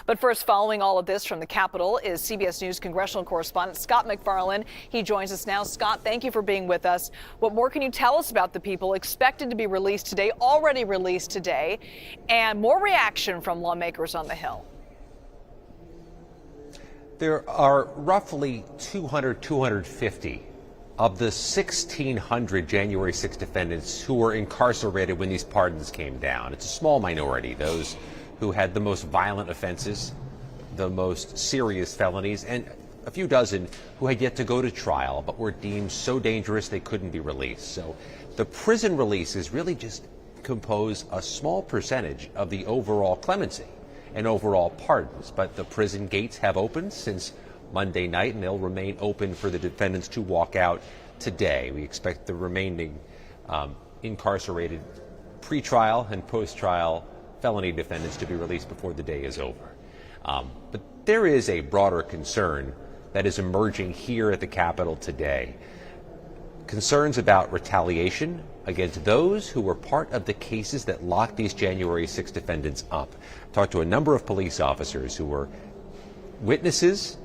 But first, following all of this from the Capitol is CBS News congressional correspondent Scott MacFarlane. He joins us now. Scott, thank you for being with us. What more can you tell us about the people expected to be released today, already released today, and more reaction from lawmakers on the Hill? There are roughly 250 of the 1,600 January 6 defendants who were incarcerated when these pardons came down. It's a small minority, those who had the most violent offenses, the most serious felonies, and a few dozen who had yet to go to trial but were deemed so dangerous they couldn't be released. So the prison releases really just compose a small percentage of the overall clemency and overall pardons. But the prison gates have opened since Monday night, and they'll remain open for the defendants to walk out today. We expect the remaining incarcerated pretrial and post-trial felony defendants to be released before the day is over. But there is a broader concern that is emerging here at the Capitol today. Concerns about retaliation against those who were part of the cases that locked these January 6 defendants up. Talked to a number of police officers who were witnesses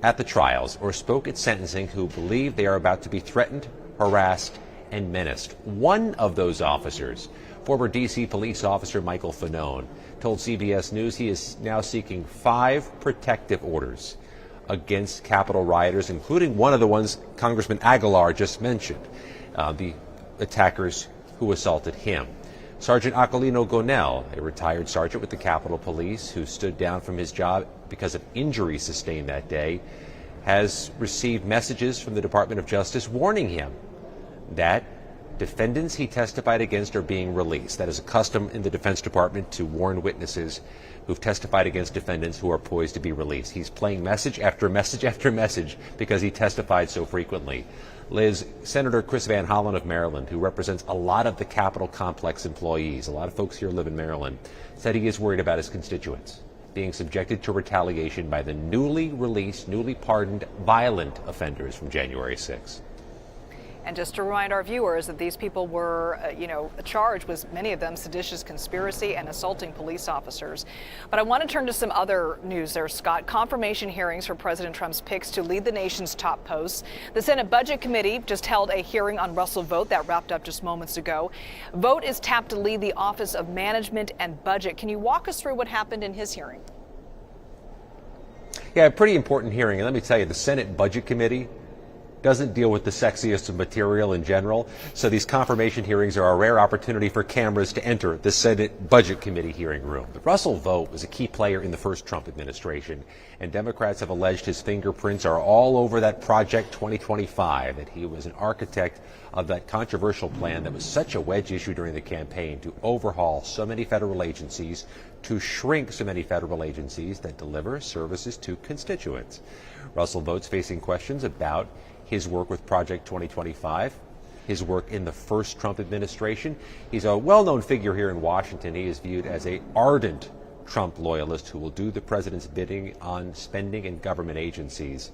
at the trials or spoke at sentencing who believe they are about to be threatened, harassed, and menaced. One of those officers, former D.C. police officer Michael Fanone, told CBS News he is now seeking 5 protective orders against Capitol rioters, including one of the ones Congressman Aguilar just mentioned, the attackers who assaulted him. Sergeant Aquilino Gonell, a retired sergeant with the Capitol Police who stood down from his job because of injuries sustained that day, has received messages from the Department of Justice warning him that defendants he testified against are being released. That is a custom in the Defense Department to warn witnesses who've testified against defendants who are poised to be released. He's playing message after message after message because he testified so frequently. Liz, Senator Chris Van Hollen of Maryland, who represents a lot of the Capitol complex employees, a lot of folks here live in Maryland, said he is worried about his constituents being subjected to retaliation by the newly released, newly pardoned violent offenders from January 6. And just to remind our viewers that these people were, charged with, many of them, seditious conspiracy and assaulting police officers. But I want to turn to some other news there, Scott. Confirmation hearings for President Trump's picks to lead the nation's top posts. The Senate Budget Committee just held a hearing on Russell Vought that wrapped up just moments ago. Vought is tapped to lead the Office of Management and Budget. Can you walk us through what happened in his hearing? Yeah, a pretty important hearing. And let me tell you, the Senate Budget Committee doesn't deal with the sexiest of material in general. So these confirmation hearings are a rare opportunity for cameras to enter the Senate Budget Committee hearing room. But Russell Vought was a key player in the first Trump administration, and Democrats have alleged his fingerprints are all over that Project 2025, that he was an architect of that controversial plan that was such a wedge issue during the campaign to overhaul so many federal agencies, to shrink so many federal agencies that deliver services to constituents. Russell Vought's facing questions about his work with Project 2025, his work in the first Trump administration. He's a well-known figure here in Washington. He is viewed as an ardent Trump loyalist who will do the president's bidding on spending in government agencies.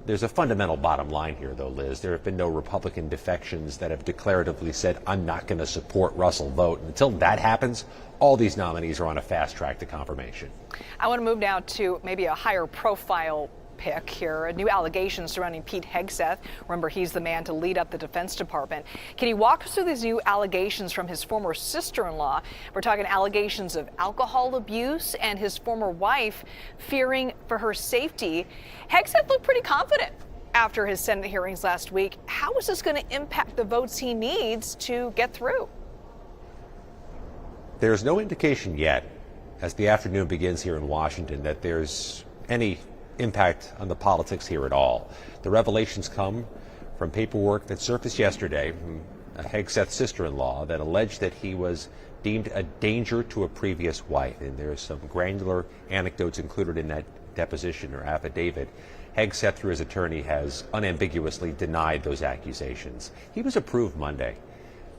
There's a fundamental bottom line here, though, Liz. There have been no Republican defections that have declaratively said, I'm not going to support Russell Vought. And until that happens, all these nominees are on a fast track to confirmation. I want to move now to maybe a higher profile pick here, new allegations surrounding Pete Hegseth. Remember, he's the man to lead up the Defense Department. Can you walk us through these new allegations from his former sister-in-law? We're talking allegations of alcohol abuse and his former wife fearing for her safety. Hegseth looked pretty confident after his Senate hearings last week. How is this going to impact the votes he needs to get through? There's no indication yet, as the afternoon begins here in Washington, that there's any impact on the politics here at all. The revelations come from paperwork that surfaced yesterday from Hegseth's sister-in-law that alleged that he was deemed a danger to a previous wife. And there's some granular anecdotes included in that deposition or affidavit. Hegseth, through his attorney, has unambiguously denied those accusations. He was approved Monday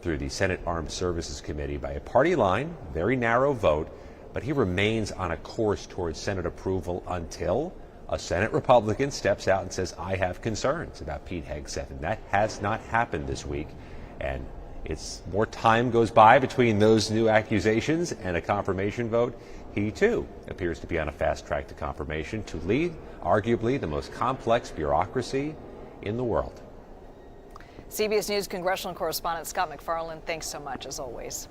through the Senate Armed Services Committee by a party line, very narrow vote, but he remains on a course towards Senate approval until a Senate Republican steps out and says, I have concerns about Pete Hegseth. And that has not happened this week. And It's more time goes by between those new accusations and a confirmation vote. He, too, appears to be on a fast track to confirmation to lead, arguably, the most complex bureaucracy in the world. CBS News congressional correspondent Scott MacFarlane, thanks so much, as always.